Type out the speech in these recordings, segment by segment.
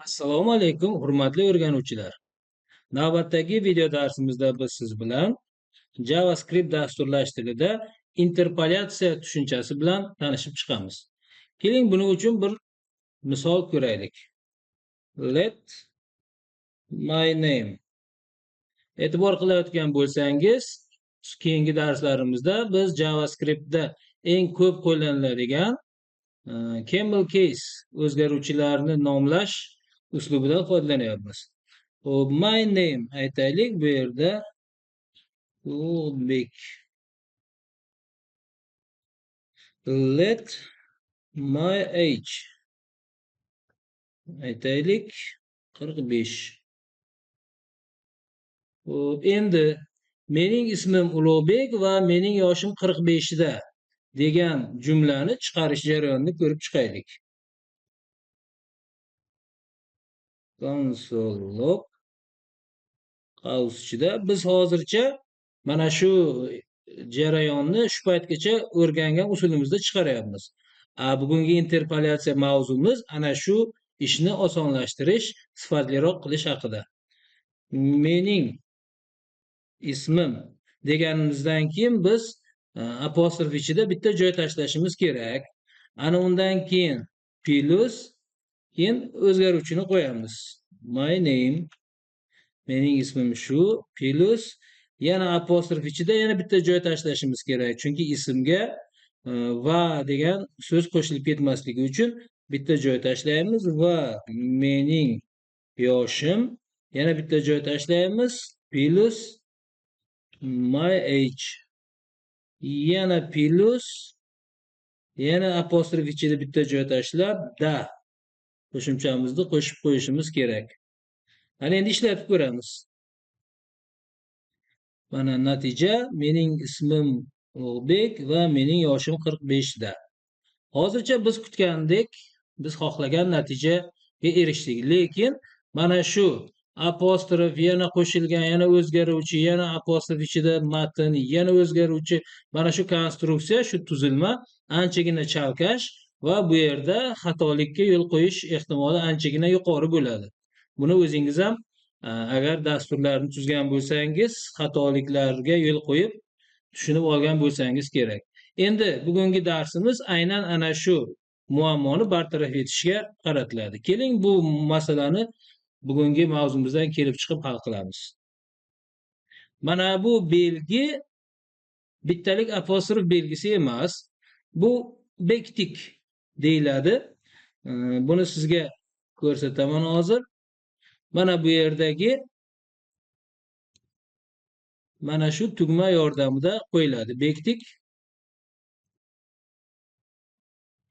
Assalomu alaykum, hurmatli o'rganuvchilar. Navbatdagi video darsimizda biz siz bilan JavaScript dasturlash tilida interpolyatsiya tushunchasi bilan tanishib chiqamiz. Keling, buning uchun bir misol ko'raylik. Let my name. E'tibor qilayotgan bo'lsangiz, keyingi darslarimizda biz JavaScriptda eng ko'p qo'llaniladigan camel case o'zgaruvchilarni nomlash uslubidan foydalanyapmiz. Hop, my name aytaylik, bu yerda Ulug'bek. Let my age aytaylik 45. Hop, endi mening ismim Ulug'bek va mening yoshim 45 da degan jumlani chiqarish jarayonini ko'rib chiqaylik. Console log qaus ichida biz hozircha mana shu jarayonni shu paytgacha o'rgangan usulimizda chiqaryapmiz. Bugungi interpolyatsiya mavzumiz ana shu ishni osonlashtirish, sifatliroq qilish haqida. Mening ismim deganimizdan keyin biz apostrof ichida bitta joy tashlashimiz kerak. Ana undan keyin plus, keyin o'zgaruvchini qo'yamiz. My name, mening ismim shu, plus yana apostrof ichida yana bitta joy tashlashimiz kerak. Chunki ismga va degan so'z qo'shilib ketmasligi uchun bitta joy tashlaymiz va mening yoshim yana bitta joy tashlaymiz plus my age yana plus yana apostrof ichida bitta joy tashlab da qo'shimchamizni qo'shib qo'yishimiz kerak. Ana endi ishlatib ko'ramiz. Mana natija, mening ismim Ulug'bek va mening yoshim 45 da. Hozircha biz kutgandek, biz xohlagan natijaga erishdik. Lekin mana shu apostrof yana qo'shilgan, yana o'zgaruvchi, yana apostrof ichida matn, yana o'zgaruvchi, mana shu konstruksiya, shu tuzilma anchagina chalkash va bu yerda xatolikka yo'l qo'yish ehtimoli anchagina yuqori bo'ladi. Buni o'zingiz ham agar dasturlarni tuzgan bo'lsangiz, xatoliklarga yo'l qo'yib tushunib olgan bo'lsangiz kerak. Endi bugungi darsimiz aynan ana shu muammoni bartaraf etishga qaratiladi. Keling, bu masalani bugungi mavzumizdan kelib chiqib hal qilamiz. Mana bu belgi bittalik apostrof belgisi emas. Bu bektik deyiladi. Buni sizga ko'rsataman hozir. Mana bu yerdagi mana shu tugma yordamida qo'yiladi. Bektik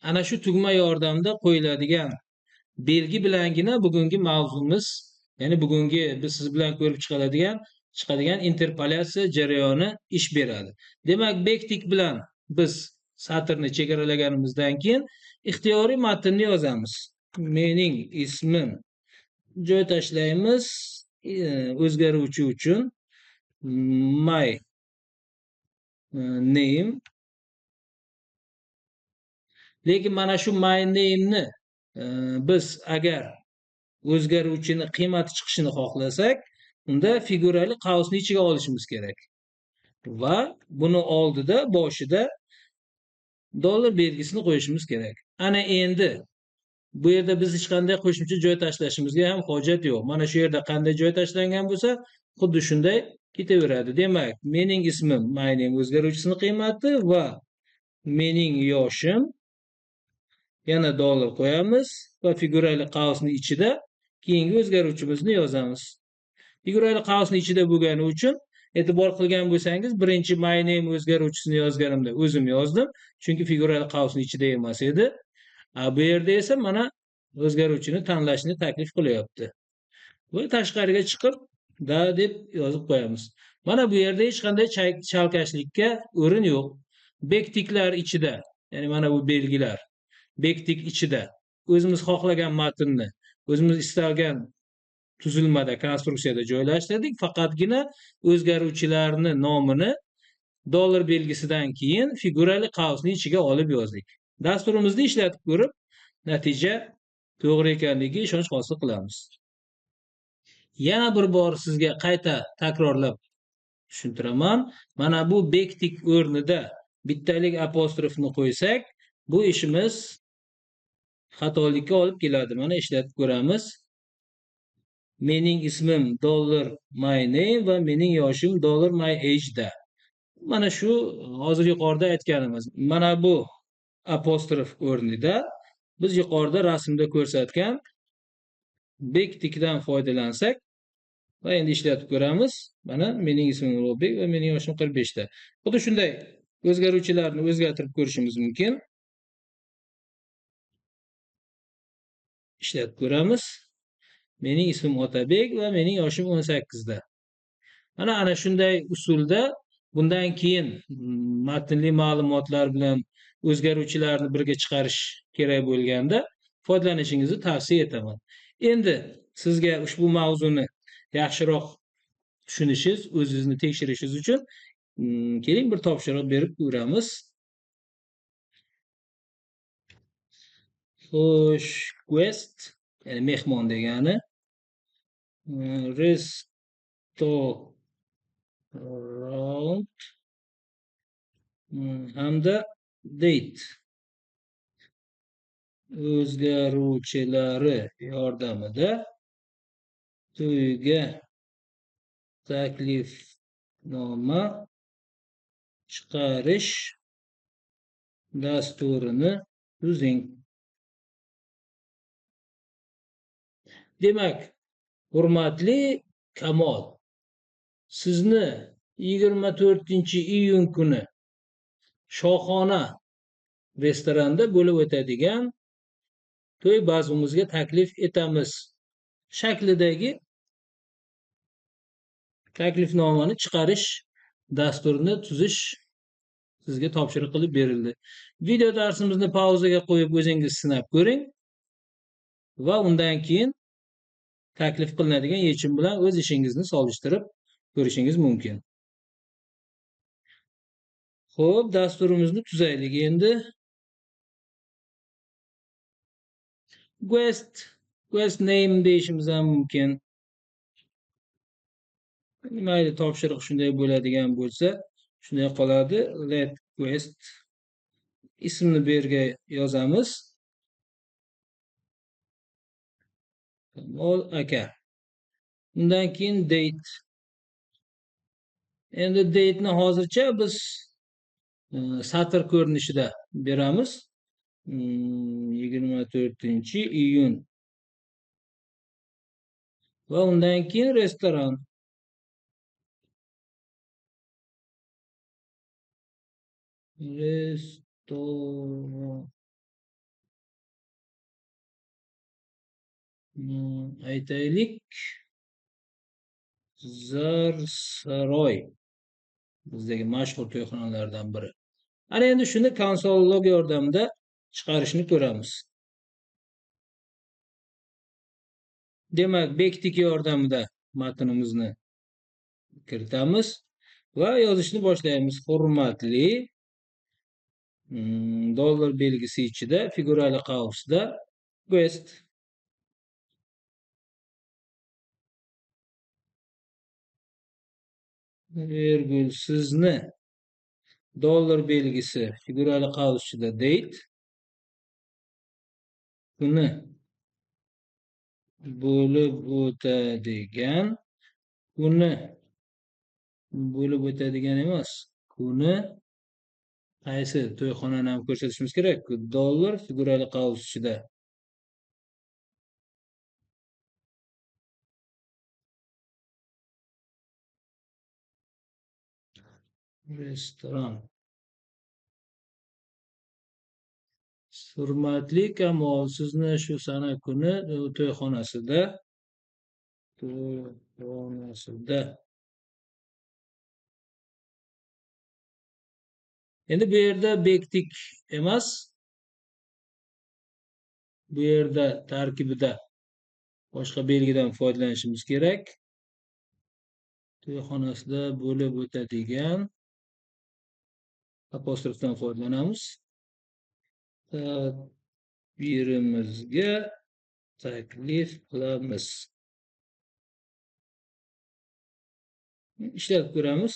ana shu tugma yordamida qo'yiladigan belgi bilangina bugungi mavzumiz, ya'ni bugungi biz siz bilan ko'rib chiqadigan interpolyatsiya jarayoni ish beradi. Demak, bektik bilan biz satrni chegaralaganimizdan keyin ixtiyoriy matnni yozamiz. Mening ismim, joy tashlaymiz o'zgaruvchi uchun my name. Lekin mana shu my name ni biz agar o'zgaruvchini qiymati chiqishini xohlasak, unda figurali qausni ichiga olishimiz kerak. Va buni oldida boshida dollar belgisini qo'yishimiz kerak. Ana endi bu yerda biz hech qanday qo'shimcha joy tashlashimizga ham hojat yo'q. Mana shu yerda qanday joy tashlangan bo'lsa, xuddi shunday ketaveradi. Demak, mening ismim, my name o'zgaruvchisini qiymati va mening yoshim yana dollar qo'yamiz va figurali qausni ichida keyingi o'zgaruvchimizni yozamiz. Figurali qausni ichida bo'lgani uchun e'tibor qilgan bo'lsangiz, birinchi my name o'zgaruvchisini yozganimda o'zim yozdim, chunki figurali qausni ichida emas edi. Bu yerda esa mana o'zgaruvchini tanlashni taklif qilyapti. Va tashqariga chiqib da deb yozib qo'yamiz. Mana bu yerda hech qanday chalkashlikka o'rin yo'q. Bektiklar ichida, ya'ni mana bu belgilar bektik ichida o'zimiz xohlagan matnni o'zimiz istalgan tuzilmada, konstruksiyada joylashtirdik. Faqatgina o'zgaruvchilarni nomini dollar belgisidan keyin figurali qausni ichiga olib yozdik. Dasturimizni ishlatib ko'rib, natija to'g'ri ekanligiga ishonch hosil qilamiz. Yana bir bor sizga qayta takrorlab tushuntiraman. Mana bu bektik o'rnida bittalik apostrofni qo'ysak, bu ishimiz xatolikka olib keladi. Mana ishlatib ko'ramiz. Mening ismim $my name va mening yoshim $my age da. Mana shu hozir yuqorida aytganimiz. Mana bu apostrof o'rnida biz yuqorida rasmda ko'rsatgan bektikdan foydalansak va endi ishlatib ko'ramiz. Mana mening ismim Ulug'bek va mening yoshim 45 da. Xuddi shunday o'zgaruvchilarni o'zgartirib ko'rishimiz mumkin. Ishlatib ko'ramiz. Mening ismim Otabek va mening yoshim 18 da. Ana shunday usulda bundan keyin matnli ma'lumotlar bilan o'zgaruvchilarni birga chiqarish kerak bo'lganda foydalanishingizni tavsiya etaman. Endi sizga ushbu mavzuni yaxshiroq tushunishingiz, o'zingizni tekshirishingiz uchun keling bir topshiriq berib ko'ramiz. Xo'sh, guest, ya'ni mehmon degani. Restaurant hamda date o'zgaruvchilari yordamida to'yga taklifnoma chiqarish dasturini tuzing. Demak, hurmatli Kamol, sizni 24-iyun kuni Shohona restoranda bo'lib o'tadigan to'y bazmimizga taklif etamiz shaklidagi taklifnomani chiqarish dasturini tuzish sizga topshiriq qilib berildi. Video darsimizni pauzaga qo'yib o'zingiz sinab ko'ring va undan keyin taklif qilinadigan yechim bilan o'z ishingizni solishtirib ko'rishingiz mumkin. Xo'p, dasturimizni tuzaylik endi. Guest name deyishimiz ham mumkin. Mayli, topshiriq shunday bo'ladigan bo'lsa, shunday qoladi. Let guest ismni bu yerga yozamiz. Kamol aka. Undan keyin date. Endi date ni hozircha biz satr ko'rinishida beramiz. 24-iyun. Va undan keyin restoran. Aytaylik, Zarsaroy bizdagi mashhur to'yxonalardan biri. Ana endi shuni konsollog yordamida chiqarishni ko'ramiz. Demak, bektik yordamida matnimizni kiritamiz va yozishni boshlaymiz. Hurmatli dollar belgisi ichida figurali qausda guest. Virgül sizni dollar belgisi figurali qaus ichida date kuni bo'lib o'tadigan emas, kuni qaysi to'yxonani ham ko'rsatishimiz kerak. Dollar figurali qaus ichida restoran. Hurmatli Kamol, sizni shu sana kuni to'yxonasida endi bu yerda bektik emas, bu yerda tarkibida boshqa belgidan foydalanishimiz kerak. To'yxonasida bo'lib o'tadigan apostrofdan foydalanamiz. Birimizga taklif qilamiz. Ishlatib ko'ramiz.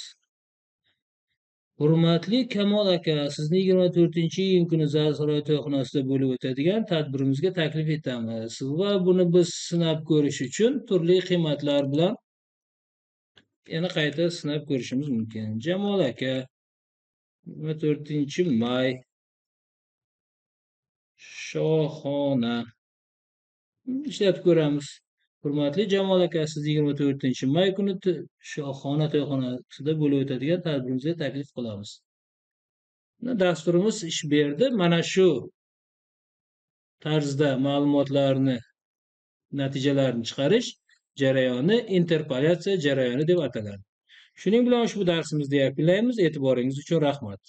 Hurmatli Kamol aka, sizni 24-iyun kuni Zalsaroy to'yxonasida bo'lib o'tadigan tadbirimizga taklif etamiz va buni biz sinab ko'rish uchun turli qiymatlar bilan yana qayta sinab ko'rishimiz mumkin. Jamol aka, 24-may shohona ishlatib ko'ramiz. Hurmatli Jamol aka, siz 24-may kuni shohona to'yxonasida bo'lib o'tadigan tadbirimizga taklif qilamiz. Dasturimiz ish berdi. Mana shu tarzda ma'lumotlarni, natijalarini chiqarish jarayoni interpolyatsiya jarayoni deb ataladi. Shuning bilan ushbu darsimizni yakunlaymiz. E'tiboringiz uchun rahmat.